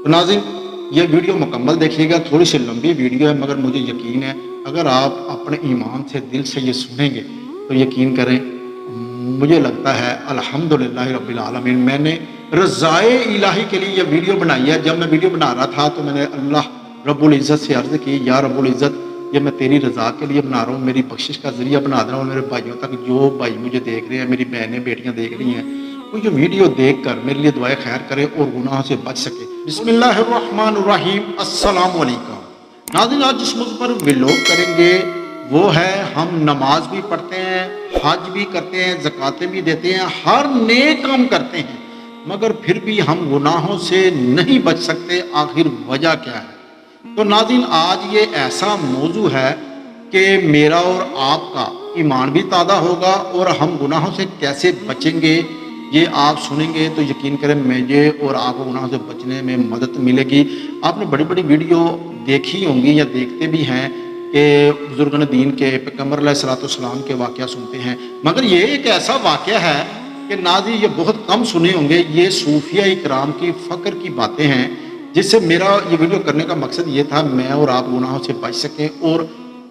تو ناظرین یہ ویڈیو مکمل دیکھیے گا، تھوڑی سی لمبی ویڈیو ہے مگر مجھے یقین ہے اگر آپ اپنے ایمان سے دل سے یہ سنیں گے تو یقین کریں مجھے لگتا ہے الحمدللہ رب العالمین میں نے رضائے الہی کے لیے یہ ویڈیو بنائی ہے۔ جب میں ویڈیو بنا رہا تھا تو میں نے اللہ رب العزت سے عرض کی، یا رب العزت یہ میں تیری رضا کے لیے بنا رہا ہوں، میری بخشش کا ذریعہ بنا رہا ہوں، میرے بھائیوں تک جو بھائی مجھے دیکھ رہے ہیں، میری بہنیں بیٹیاں دیکھ رہی ہیں، وہ یہ ویڈیو دیکھ کر میرے لیے دعائے خیر کرے اور گناہوں سے بچ سکے۔ بسم اللہ الرحمن الرحیم، السلام علیکم۔ ناظرین آج جس موضوع پر ویلوگ کریں گے وہ ہے ہم نماز بھی پڑھتے ہیں، حج بھی کرتے ہیں، زکاتیں بھی دیتے ہیں، ہر نیک کام کرتے ہیں مگر پھر بھی ہم گناہوں سے نہیں بچ سکتے، آخر وجہ کیا ہے؟ تو ناظرین آج یہ ایسا موضوع ہے کہ میرا اور آپ کا ایمان بھی تازہ ہوگا اور ہم گناہوں سے کیسے بچیں گے یہ آپ سنیں گے تو یقین کریں مجھے اور آپ کو گناہوں سے بچنے میں مدد ملے گی۔ آپ نے بڑی بڑی ویڈیو دیکھی ہوں گی یا دیکھتے بھی ہیں کہ بزرگان دین کے پیغمبر علیہ الصلوۃ والسلام کے واقعہ سنتے ہیں، مگر یہ ایک ایسا واقعہ ہے کہ ناظرین یہ بہت کم سنے ہوں گے۔ یہ صوفیہ اکرام کی فقر کی باتیں ہیں جس سے میرا یہ ویڈیو کرنے کا مقصد یہ تھا میں اور آپ گناہوں سے بچ سکیں اور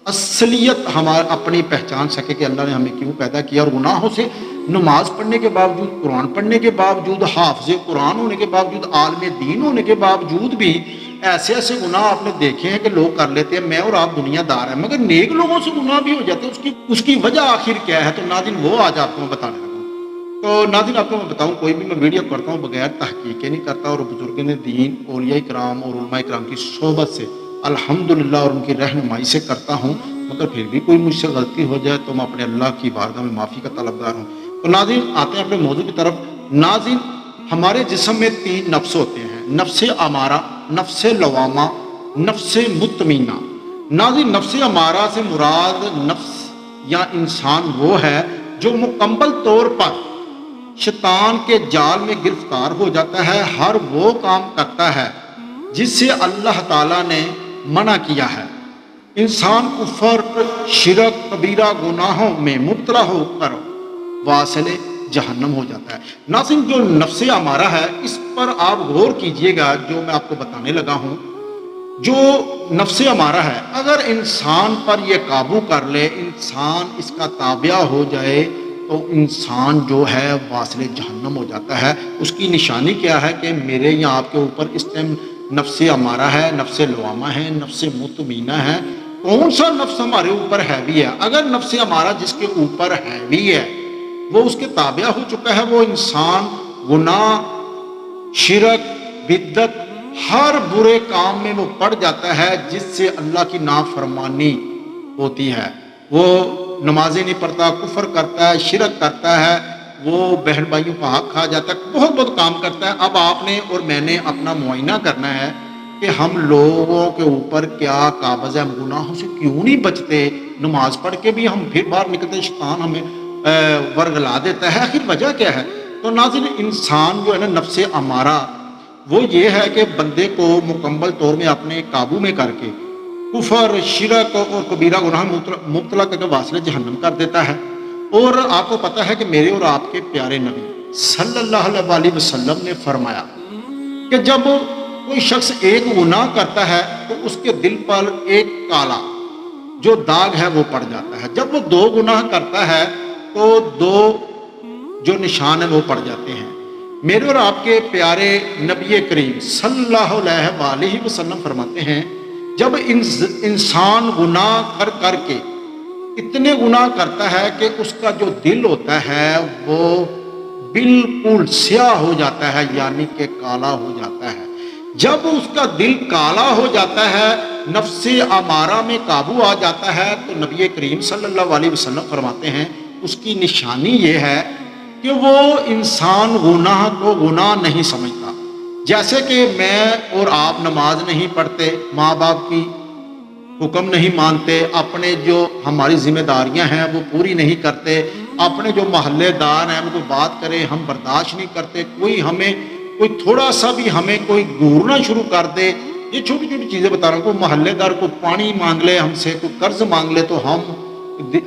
اصلیت ہمارا اپنی پہچان سکے کہ اللہ نے ہمیں کیوں پیدا کیا، اور گناہوں سے نماز پڑھنے کے باوجود، قرآن پڑھنے کے باوجود، حافظ قرآن ہونے کے باوجود، عالم دین ہونے کے باوجود بھی ایسے ایسے گناہ آپ نے دیکھے ہیں کہ لوگ کر لیتے ہیں۔ میں اور آپ دنیا دار ہیں مگر نیک لوگوں سے گناہ بھی ہو جاتے ہیں، اس کی وجہ آخر کیا ہے؟ تو ناظرین وہ آج آپ کو میں بتانے لگا ہوں۔ تو ناظرین آپ کو میں بتاؤں کوئی بھی میں ویڈیو کرتا ہوں بغیر تحقیق نہیں کرتا، اور بزرگان دین اولیاء کرام اور علماء کرام کی صحبت سے الحمدللہ اور ان کی رہنمائی سے کرتا ہوں، مگر پھر بھی کوئی مجھ سے غلطی ہو جائے تو میں اپنے اللہ کی بارگاہ میں معافی کا طلبگار ہوں۔ تو ناظرین آتے ہیں اپنے موضوع کی طرف۔ ناظرین ہمارے جسم میں 3 نفس ہوتے ہیں، نفس امارہ، نفس لوامہ، نفس مطمئنہ۔ ناظرین نفس امارہ سے مراد نفس یا انسان وہ ہے جو مکمل طور پر شیطان کے جال میں گرفتار ہو جاتا ہے، ہر وہ کام کرتا ہے جس سے اللہ تعالیٰ نے منع کیا ہے۔ انسان کفر، شرک، کبیرہ گناہوں میں مبتلا ہو کر واصل جہنم ہو جاتا ہے۔ ناظرین جو نفس امارہ ہے اس پر آپ غور کیجئے گا، جو میں آپ کو بتانے لگا ہوں۔ جو نفس امارہ ہے اگر انسان پر یہ قابو کر لے، انسان اس کا تابع ہو جائے تو انسان جو ہے واصل جہنم ہو جاتا ہے۔ اس کی نشانی کیا ہے کہ میرے یا آپ کے اوپر اس ٹائم نفس امارہ ہے، نفس لوامہ ہے، نفس مطمئنہ ہے۔ کون سا نفس ہمارے اوپر ہیوی ہے؟ اگر نفس امارہ جس کے اوپر ہیوی ہے وہ اس کے تابع ہو چکا ہے، وہ انسان گناہ، شرک، بدعت، ہر برے کام میں وہ پڑ جاتا ہے جس سے اللہ کی نافرمانی ہوتی ہے۔ وہ نمازیں نہیں پڑھتا، کفر کرتا ہے، شرک کرتا ہے، وہ بہن بھائیوں کا حق کھا جاتا ہے، بہت بہت کام کرتا ہے۔ اب آپ نے اور میں نے اپنا معائنہ کرنا ہے کہ ہم لوگوں کے اوپر کیا قابض ہے، ہم گناہوں سے کیوں نہیں بچتے؟ نماز پڑھ کے بھی ہم پھر باہر نکلتے، شیطان ہمیں ورگلا دیتا ہے، آخر وجہ کیا ہے؟ تو ناظرین انسان جو ہے نا نفس امارہ وہ یہ ہے کہ بندے کو مکمل طور میں اپنے قابو میں کر کے کفر، شرک اور کبیرہ گناہ مبتلا کر کے واصل جہنم کر دیتا ہے۔ اور آپ کو پتہ ہے کہ میرے اور آپ کے پیارے نبی صلی اللہ علیہ وسلم نے فرمایا کہ جب کوئی شخص ایک گناہ کرتا ہے تو اس کے دل پر ایک کالا جو داغ ہے وہ پڑ جاتا ہے، جب وہ 2 گناہ کرتا ہے تو 2 جو نشان ہیں وہ پڑ جاتے ہیں۔ میرے اور آپ کے پیارے نبی کریم صلی اللہ علیہ وسلم فرماتے ہیں جب انسان گناہ کر کے اتنے گناہ کرتا ہے کہ اس کا جو دل ہوتا ہے وہ بالکل سیاہ ہو جاتا ہے، یعنی کہ کالا ہو جاتا ہے۔ جب اس کا دل کالا ہو جاتا ہے، نفس امارہ میں قابو آ جاتا ہے، تو نبی کریم صلی اللہ علیہ وسلم فرماتے ہیں اس کی نشانی یہ ہے کہ وہ انسان گناہ کو گناہ نہیں سمجھتا۔ جیسے کہ میں اور آپ نماز نہیں پڑھتے، ماں باپ کی حکم نہیں مانتے، اپنے جو ہماری ذمہ داریاں ہیں وہ پوری نہیں کرتے، اپنے جو محلے دار ہیں وہ بات کرے ہم برداشت نہیں کرتے، کوئی تھوڑا سا بھی ہمیں کوئی گورنا شروع کر دے، یہ چھوٹی چھوٹی چیزیں بتا رہا ہوں، کوئی محلے دار کو پانی مانگ لے ہم سے، کوئی قرض مانگ لے تو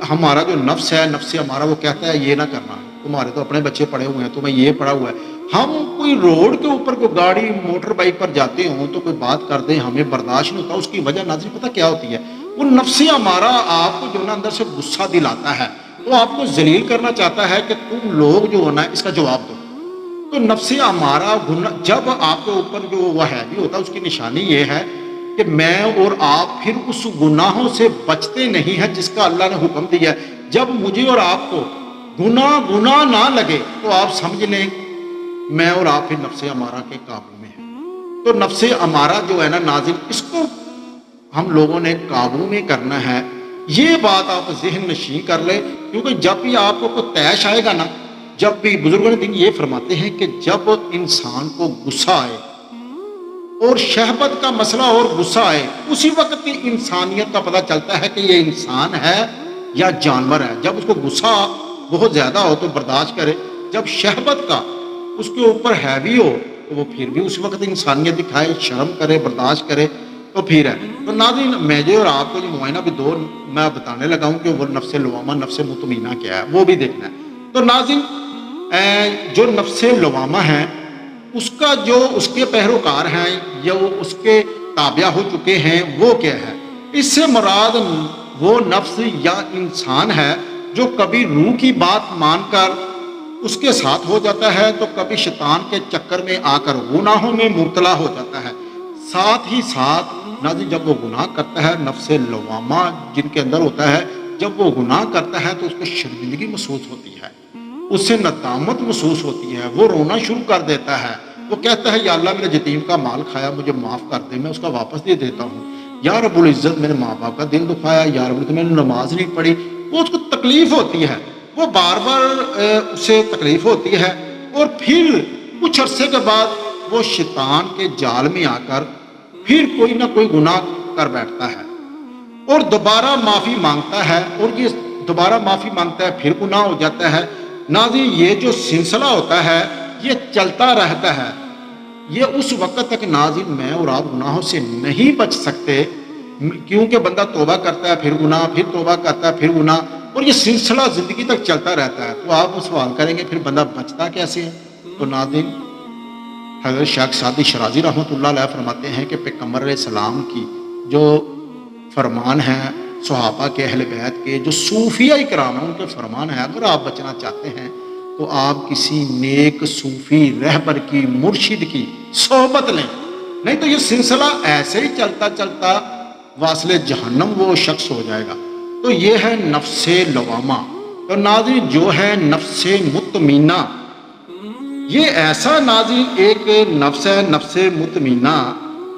ہمارا جو نفس ہے، نفس ہمارا وہ کہتا ہے یہ نہ کرنا، تمہارے تو اپنے بچے پڑے ہوئے ہیں، تمہیں یہ پڑا ہوا ہے۔ ہم کوئی کوئی روڈ کے اوپر کوئی گاڑی موٹر بائک پر جاتے ہوں تو کوئی بات کر دیں ہمیں برداشت نہیں ہوتا، اس کی وجہ ناظرین پتہ کیا ہوتی ہے؟ وہ نفس ہمارا آپ کو جو نا اندر سے غصہ دلاتا ہے، وہ آپ کو ذلیل کرنا چاہتا ہے کہ تم لوگ جو ہونا ہے اس کا جواب دو۔ تو نفس ہمارا گناہ جب آپ کے اوپر جو وہ ہیوی ہوتا ہے، اس کی نشانی یہ ہے کہ میں اور آپ پھر اس گناہوں سے بچتے نہیں ہیں جس کا اللہ نے حکم دیا ہے۔ جب مجھے اور آپ کو گناہ نہ لگے تو آپ سمجھ لیں میں اور آپ پھر نفس ہمارا کے قابو میں ہیں۔ تو نفس ہمارا جو ہے نا ناظرین، اس کو ہم لوگوں نے قابو میں کرنا ہے۔ یہ بات آپ ذہن نشین کر لیں، کیونکہ جب بھی آپ کو کوئی طیش آئے گا نا، جب بھی بزرگوں نے دین یہ فرماتے ہیں کہ جب انسان کو غصہ آئے اور شہوت کا مسئلہ اور غصہ آئے، اسی وقت انسانیت کا پتہ چلتا ہے کہ یہ انسان ہے یا جانور ہے۔ جب اس کو غصہ بہت زیادہ ہو تو برداشت کرے، جب شہوت کا اس کے اوپر ہیوی ہو تو وہ پھر بھی اس وقت انسانیت دکھائے، شرم کرے، برداشت کرے تو پھر ہے۔ تو ناظرین میں اور آپ کو جو معائنہ بھی دو میں بتانے لگا ہوں کہ وہ نفس لوامہ نفس مطمئنہ کیا ہے، وہ بھی دیکھنا ہے۔ تو ناظرین جو نفس لوامہ ہے اس کا جو اس کے پیروکار ہیں یا وہ اس کے تابع ہو چکے ہیں وہ کیا ہے؟ اس سے مراد وہ نفس یا انسان ہے جو کبھی روح کی بات مان کر اس کے ساتھ ہو جاتا ہے تو کبھی شیطان کے چکر میں آ کر گناہوں میں مبتلا ہو جاتا ہے۔ ساتھ ہی ساتھ ناظرین جب وہ گناہ کرتا ہے، نفس لوامہ جن کے اندر ہوتا ہے، جب وہ گناہ کرتا ہے تو اس کو شرمندگی محسوس ہوتی ہے، اس سے ندامت محسوس ہوتی ہے، وہ رونا شروع کر دیتا ہے، وہ کہتا ہے یا اللہ میرے یتیم کا مال کھایا مجھے معاف کر دے، میں اس کا واپس دے دیتا ہوں، یا رب العزت میرے ماں باپ کا دل دکھایا، یا رب العزت میں نے نماز نہیں پڑھی۔ وہ اس کو تکلیف ہوتی ہے، وہ بار بار اسے تکلیف ہوتی ہے، اور پھر کچھ عرصے کے بعد وہ شیطان کے جال میں آ کر پھر کوئی نہ کوئی گناہ کر بیٹھتا ہے اور دوبارہ معافی مانگتا ہے، اور یہ دوبارہ معافی مانگتا ہے پھر گناہ ہو جاتا ہے۔ ناظرین یہ جو سلسلہ ہوتا ہے یہ چلتا رہتا ہے، یہ اس وقت تک ناظرین میں اور آپ گناہوں سے نہیں بچ سکتے، کیونکہ بندہ توبہ کرتا ہے پھر گناہ، پھر توبہ کرتا ہے پھر گناہ، اور یہ سلسلہ زندگی تک چلتا رہتا ہے۔ تو آپ سوال کریں گے پھر بندہ بچتا کیسے ہے؟ تو ناظرین حضرت شیخ سعدی شرازی رحمۃ اللہ علیہ فرماتے ہیں کہ پیغمبر علیہ السلام کی جو فرمان ہیں، صحابہ کے، اہل بیت کے، جو صوفیہ کرام ہیں ان کے فرمان ہیں، اگر آپ بچنا چاہتے ہیں تو آپ کسی نیک صوفی رہبر کی، مرشد کی صحبت لیں، نہیں تو یہ سلسلہ ایسے ہی چلتا چلتا واصل جہنم وہ شخص ہو جائے گا۔ تو یہ ہے نفس لوامہ۔ تو ناظرین جو ہے نفس مطمئنہ، یہ ایسا ناظرین ایک نفس ہے، نفس مطمئنہ،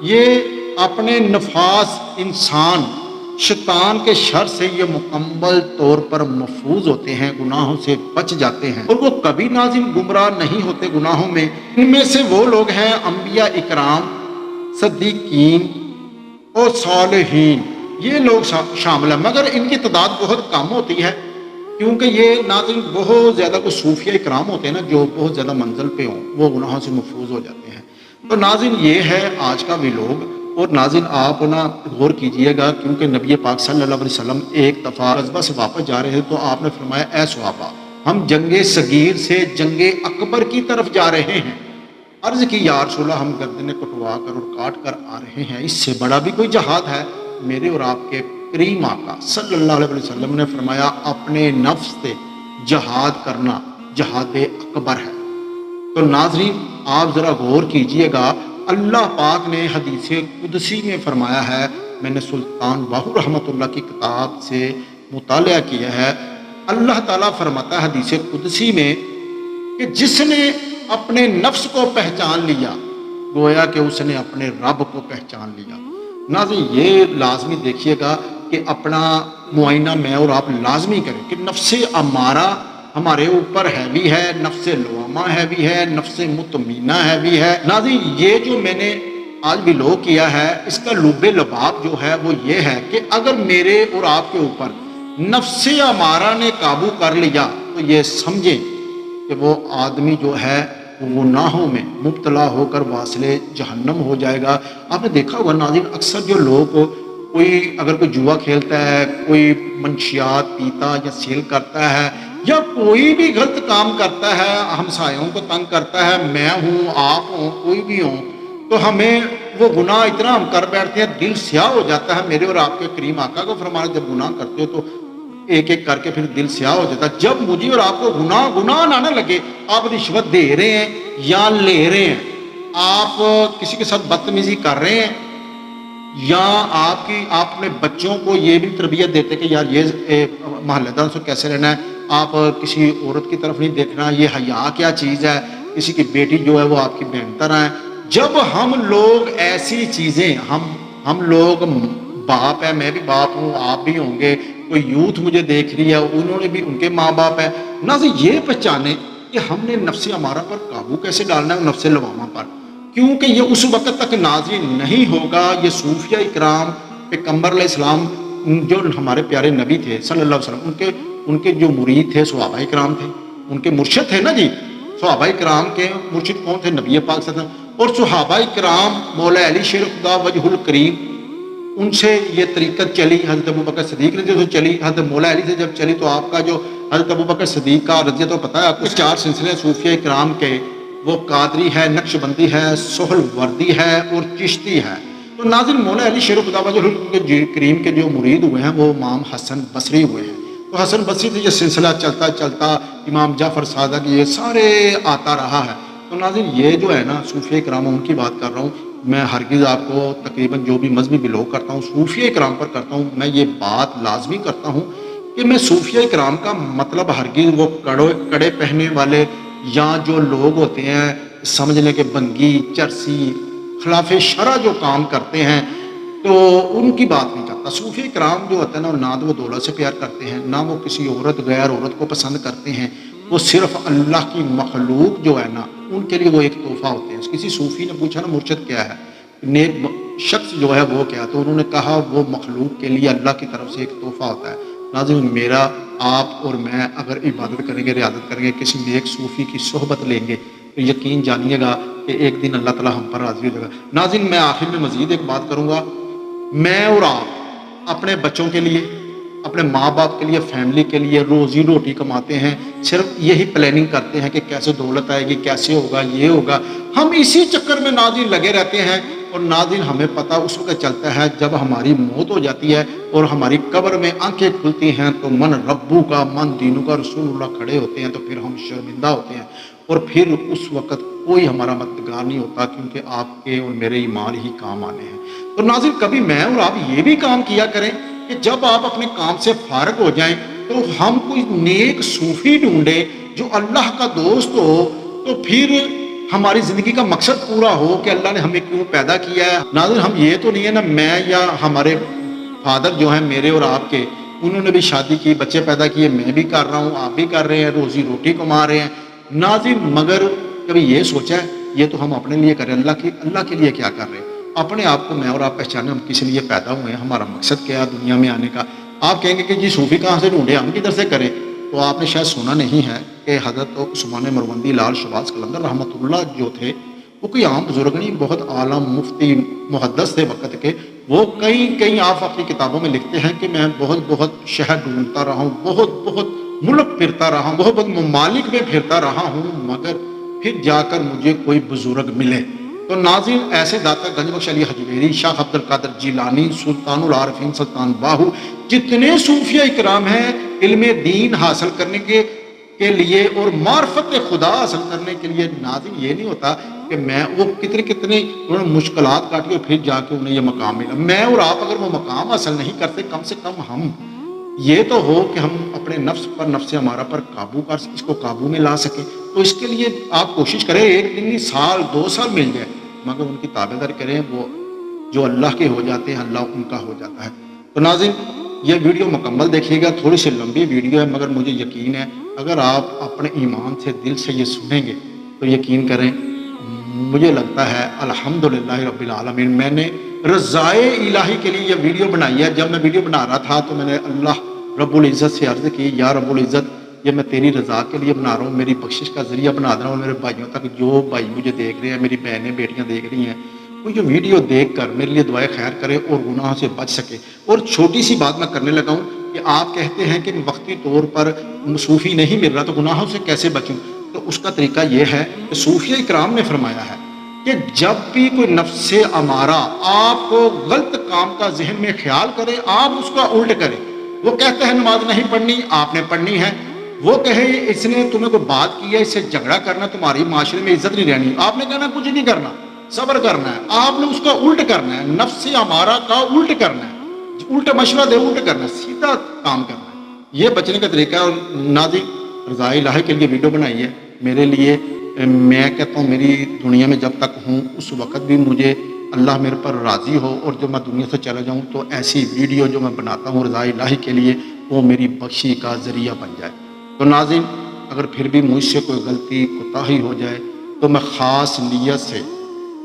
یہ اپنے نفاس انسان شیطان کے شر سے یہ مکمل طور پر محفوظ ہوتے ہیں، گناہوں سے بچ جاتے ہیں، اور وہ کبھی ناظرین گمراہ نہیں ہوتے گناہوں میں۔ ان میں سے وہ لوگ ہیں انبیاء اکرام، صدیقین اور صالحین، یہ لوگ شامل ہیں، مگر ان کی تعداد بہت کم ہوتی ہے، کیونکہ یہ ناظرین بہت زیادہ کوئی صوفیہ اکرام ہوتے ہیں نا جو بہت زیادہ منزل پہ ہوں، وہ گناہوں سے محفوظ ہو جاتے ہیں۔ تو ناظرین یہ ہے آج کا ویلوگ، اور ناظرین آپ نا غور کیجئے گا، کیونکہ نبی پاک صلی اللہ علیہ وسلم ایک دفعہ غزوہ سے واپس جا رہے تھے تو آپ نے فرمایا اے صحابہ ہم جنگ صغیر سے جنگ اکبر کی طرف جا رہے ہیں۔ عرض کی یا رسول اللہ ہم گردنیں کٹوا کر اور کاٹ کر آ رہے ہیں، اس سے بڑا بھی کوئی جہاد ہے؟ میرے اور آپ کے کریم آقا صلی اللہ علیہ وسلم نے فرمایا اپنے نفس سے جہاد کرنا جہاد اکبر ہے۔ تو ناظرین آپ ذرا غور کیجئے گا، اللہ پاک نے حدیث قدسی میں فرمایا ہے، میں نے سلطان باہو رحمۃ اللہ کی کتاب سے مطالعہ کیا ہے، اللہ تعالیٰ فرماتا ہے حدیث قدسی میں کہ جس نے اپنے نفس کو پہچان لیا گویا کہ اس نے اپنے رب کو پہچان لیا۔ ناظرین یہ لازمی دیکھیے گا کہ اپنا معائنہ میں اور آپ لازمی کریں کہ نفس امارہ ہمارے اوپر ہیوی ہے، نفس لوامہ ہیوی ہے، نفس مطمئنہ ہیوی ہے۔ ناظرین یہ جو میں نے آج بھی لو کیا ہے اس کا لب لباب جو ہے وہ یہ ہے کہ اگر میرے اور آپ کے اوپر نفس امارہ نے قابو کر لیا تو یہ سمجھیں کہ وہ آدمی جو ہے وہ گناہوں میں مبتلا ہو کر واصل جہنم ہو جائے گا۔ آپ نے دیکھا ہوگا ناظرین اکثر جو لوگ کوئی اگر کوئی جوا کھیلتا ہے، کوئی منشیات پیتا یا سیل کرتا ہے یا کوئی بھی غلط کام کرتا ہے، ہمسایوں کو تنگ کرتا ہے، میں ہوں، آپ ہوں، کوئی بھی ہوں، تو ہمیں وہ گناہ اتنا ہم کر بیٹھتے ہیں، دل سیاہ ہو جاتا ہے۔ میرے اور آپ کے کریم آقا کو فرمایا جب گناہ کرتے ہو تو ایک ایک کر کے پھر دل سیاہ ہو جاتا ہے۔ جب مجھے اور آپ کو گناہ نہ لگے، آپ رشوت دے رہے ہیں یا لے رہے ہیں، آپ کسی کے ساتھ بدتمیزی کر رہے ہیں، یا آپ اپنے بچوں کو یہ بھی تربیت دیتے کہ یار یہ محلے دار سے کیسے رہنا ہے، آپ کسی عورت کی طرف نہیں دیکھنا، یہ حیا کیا چیز ہے، کسی کی بیٹی جو ہے وہ آپ کی بہن طرح ہے۔ جب ہم لوگ ایسی چیزیں ہم لوگ باپ ہے، میں بھی باپ ہوں، آپ بھی ہوں گے، کوئی یوتھ مجھے دیکھ رہی ہے، انہوں نے بھی، ان کے ماں باپ ہے، ناظرین یہ پہچانے کہ ہم نے نفس امارہ پر قابو کیسے ڈالنا ہے، نفس لوامہ پر، کیونکہ یہ اس وقت تک نازل نہیں ہوگا۔ یہ صوفیہ اکرام پیغمبر علیہ السلام جو ہمارے پیارے نبی تھے صلی اللہ علیہ وسلم، ان کے جو مرید تھے صحابہ اکرام تھے، ان کے مرشد تھے نا جی، صحابہ اکرام کے مرشد کون تھے؟ نبی پاک صلی اللہ علیہ وسلم۔ اور صحابہ اکرام مولا علی شیر خدا وجہ الکریم، ان سے یہ طریقت چلی، حضرت ابوبکر صدیق رضی اللہ عنہ سے چلی، حضرت مولا علی سے جب چلی تو آپ کا جو حضرت ابوبکر صدیق کا رضی اللہ عنہ پتہ ہے آپ کو، 4 سلسلے صوفیہ اکرام کے، وہ قادری ہے، نقش بندی ہے، سہل وردی ہے اور چشتی ہے۔ تو ناظرین مولا علی شیر خدا وجہ الکریم کے جو مرید ہوئے ہیں وہ امام حسن بصری ہوئے ہیں۔ تو حسن بصری سے یہ سلسلہ چلتا چلتا امام جعفر صادق یہ سارے آتا رہا ہے۔ تو ناظرین یہ جو ہے نا صوفیہ اکرام، ان کی بات کر رہا ہوں میں، ہرگز آپ کو تقریباً جو بھی مذہبی بلوغ کرتا ہوں صوفیہ اکرام پر کرتا ہوں، میں یہ بات لازمی کرتا ہوں کہ میں صوفیہ اکرام کا مطلب ہرگز وہ کڑے پہنے والے یا جو لوگ ہوتے ہیں سمجھنے کے بنگی چرسی خلاف شرع جو کام کرتے ہیں تو ان کی بات نہیں کرتا۔ صوفی کرام جو ہوتا ہے نا، نہ وہ دولت سے پیار کرتے ہیں، نہ وہ کسی عورت غیر عورت کو پسند کرتے ہیں، وہ صرف اللہ کی مخلوق جو ہے نا ان کے لیے وہ ایک تحفہ ہوتے ہیں۔ کسی صوفی نے پوچھا نا مرشد کیا ہے، نیک شخص جو ہے وہ کیا، تو انہوں نے کہا وہ مخلوق کے لیے اللہ کی طرف سے ایک تحفہ ہوتا ہے۔ ناظرین میرا آپ اور میں اگر عبادت کریں گے، ریاضت کریں گے، کسی نیک صوفی کی صحبت لیں گے تو یقین جانیے گا کہ ایک دن اللہ تعالی ہم پر راضی ہو جائے گا۔ ناظرین میں آخر میں مزید ایک بات کروں گا، میں اور آپ اپنے بچوں کے لیے، اپنے ماں باپ کے لیے، فیملی کے لیے روزی روٹی کماتے ہیں، صرف یہی پلاننگ کرتے ہیں کہ کیسے دولت آئے گی، کیسے ہوگا، یہ ہوگا، ہم اسی چکر میں ناظرین لگے رہتے ہیں۔ اور ناظرین ہمیں پتہ اس وقت چلتا ہے جب ہماری موت ہو جاتی ہے اور ہماری قبر میں آنکھیں کھلتی ہیں تو من ربو کا، من دینوں کا، رسول اللہ کھڑے ہوتے ہیں تو پھر ہم شرمندہ ہوتے ہیں، اور پھر اس وقت کوئی ہمارا مددگار نہیں ہوتا، کیونکہ آپ کے اور میرے ایمان ہی کام آنے ہیں۔ تو ناظرین کبھی میں اور آپ یہ بھی کام کیا کریں کہ جب آپ اپنے کام سے فارغ ہو جائیں تو ہم کوئی نیک صوفی ڈھونڈیں جو اللہ کا دوست ہو، تو پھر ہماری زندگی کا مقصد پورا ہو کہ اللہ نے ہمیں کیوں پیدا کیا ہے۔ ناظرین ہم یہ تو نہیں ہے نا، میں یا ہمارے فادر جو ہیں میرے اور آپ کے، انہوں نے بھی شادی کی، بچے پیدا کیے، میں بھی کر رہا ہوں، آپ بھی کر رہے ہیں، روزی روٹی کما رہے ہیں ناظرین، مگر کبھی یہ سوچا ہے یہ تو ہم اپنے لیے کر رہے ہیں، اللہ کے لیے کیا کر رہے ہیں؟ اپنے آپ کو میں اور آپ پہچانے، ہم کس لیے پیدا ہوئے ہیں، ہمارا مقصد کیا ہے دنیا میں آنے کا۔ آپ کہیں گے کہ جی صوفی کہاں سے ڈھونڈے، ہم کدھر سے کریں؟ تو آپ نے شاید سنا نہیں ہے کہ حضرت عثمان مروندی لال شہباز قلندر رحمۃ اللہ جو تھے، وہ کوئی عام بزرگ نہیں، بہت عالم مفتی محدث تھے وقت کے۔ وہ کئی آپ اپنی کتابوں میں لکھتے ہیں کہ میں بہت شہر ڈھونڈتا رہا ہوں، بہت ملک پھرتا رہا ہوں، بہت ممالک میں پھرتا رہا ہوں، مگر پھر جا کر مجھے کوئی بزرگ ملے۔ تو ناظرین ایسے داتا گنج بخش علی حجویری، شاہ عبد القادر جیلانی، سلطان العارفین سلطان باہو، جتنے صوفیہ اکرام ہیں علم دین حاصل کرنے کے لیے اور معرفت خدا حاصل کرنے کے لیے، ناظرین یہ نہیں ہوتا کہ میں وہ کتنے انہوں نے مشکلات کاٹی اور پھر جا کے انہیں یہ مقام ملا۔ میں اور آپ اگر وہ مقام حاصل نہیں کرتے، کم سے کم ہم یہ تو ہو کہ ہم اپنے نفس پر، نفس ہمارا پر قابو کر اس کو قابو میں لا سکیں۔ تو اس کے لیے آپ کوشش کریں، ایک دن نہیں، سال 2 سال مل جائے، مگر ان کی تابعداری کریں، وہ جو اللہ کے ہو جاتے ہیں اللہ ان کا ہو جاتا ہے۔ تو ناظرین یہ ویڈیو مکمل دیکھیے گا، تھوڑی سی لمبی ویڈیو ہے مگر مجھے یقین ہے اگر آپ اپنے ایمان سے دل سے یہ سنیں گے تو یقین کریں مجھے لگتا ہے الحمدللہ رب العالمین میں نے رضائے الہی کے لیے یہ ویڈیو بنائی ہے۔ جب میں ویڈیو بنا رہا تھا تو میں نے اللہ رب العزت سے عرض کی، یا رب العزت یہ میں تیری رضا کے لیے بنا رہا ہوں، میری بخشش کا ذریعہ بنا دے رہا ہوں، میرے بھائیوں تک، جو بھائی مجھے دیکھ رہے ہیں، میری بہنیں بیٹیاں دیکھ رہی ہیں، وہ جو ویڈیو دیکھ کر میرے لیے دعائے خیر کرے اور گناہوں سے بچ سکے۔ اور چھوٹی سی بات میں کرنے لگا ہوں کہ آپ کہتے ہیں کہ وقتی طور پر صوفی نہیں مل رہا تو گناہوں سے کیسے بچوں؟ تو اس کا طریقہ یہ ہے کہ صوفیہ کرام نے فرمایا ہے کہ جب بھی کوئی نفس امارہ آپ کو غلط کام کا ذہن میں خیال کرے، آپ اس کا الٹ کریں۔ وہ کہتے ہیں نماز نہیں پڑھنی، آپ نے پڑھنی ہے۔ وہ کہے اس نے تمہیں کوئی بات کی ہے، اس سے جھگڑا کرنا، تمہاری معاشرے میں عزت نہیں رہنی، آپ نے کہنا کچھ نہیں کرنا، صبر کرنا ہے۔ آپ نے اس کا الٹ کرنا ہے، نفس امارہ کا الٹ کرنا ہے، الٹ مشورہ دے الٹ کرنا ہے، سیدھا کام کرنا ہے۔ یہ بچنے کا طریقہ ہے۔ اور ناظرین، رضا الہی کے لیے ویڈیو بنائی ہے میرے لیے۔ میں کہتا ہوں میری دنیا میں جب تک ہوں اس وقت بھی مجھے اللہ میرے پر راضی ہو، اور جب میں دنیا سے چلا جاؤں تو ایسی ویڈیو جو میں بناتا ہوں رضا الہی کے لیے وہ میری بخشی کا ذریعہ بن جائے۔ تو ناظرین، اگر پھر بھی مجھ سے کوئی غلطی کوتاہی ہو جائے تو میں خاص نیت سے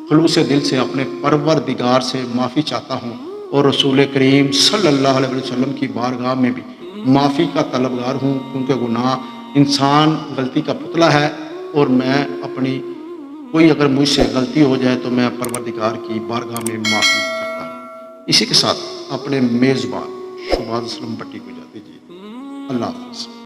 خلوص دل سے اپنے پروردگار سے معافی چاہتا ہوں، اور رسول کریم صلی اللہ علیہ وسلم کی بارگاہ میں بھی معافی کا طلبگار ہوں، کیونکہ گناہ انسان غلطی کا پتلا ہے، اور میں اپنی کوئی اگر مجھ سے غلطی ہو جائے تو میں پروردگار کی بارگاہ میں معافی چاہتا ہوں۔ اسی کے ساتھ اپنے میزبان شہباز اسلم بٹی کو اجازت دیجیے۔ اللہ حافظ۔